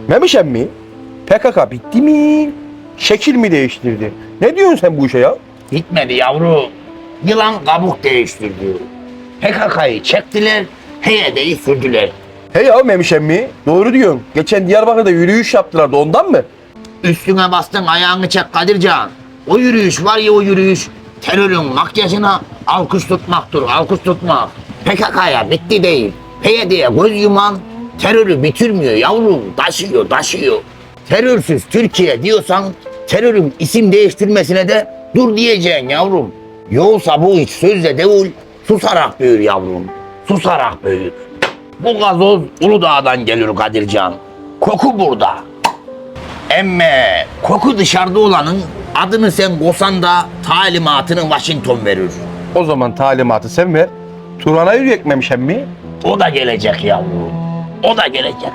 Memişem mi? PKK bitti mi? Şekil mi değiştirdi? Ne diyorsun sen bu işe ya? Bitmedi yavrum. Yılan kabuk değiştirdi. PKK'yı çektiler, HYD'yi sürdüler. He ya Memişem mi? Doğru diyorsun. Geçen Diyarbakır'da yürüyüş yaptılar da ondan mı? Üstüne bastın ayağını çek Kadircan. O yürüyüş var ya o yürüyüş. Terörün makyajına alkış tutmaktır, alkış tutmak. PKK'ya bitti değil. PYD'ye göz yuman terörü bitirmiyor yavrum. Taşıyor. Terörsüz Türkiye diyorsan terörün isim değiştirmesine de dur diyeceksin yavrum. Yoksa bu hiç sözle değil, susarak büyür yavrum. Susarak büyür. Bu gazoz Uludağ'dan gelir Kadircan. Koku burada. Emme koku dışarıda olanın adını sen kosan da talimatını Washington verir. O zaman talimatı sen ver. Turan'a yürüyek Memişem mi? O da gelecek yavrum. O da gelecek.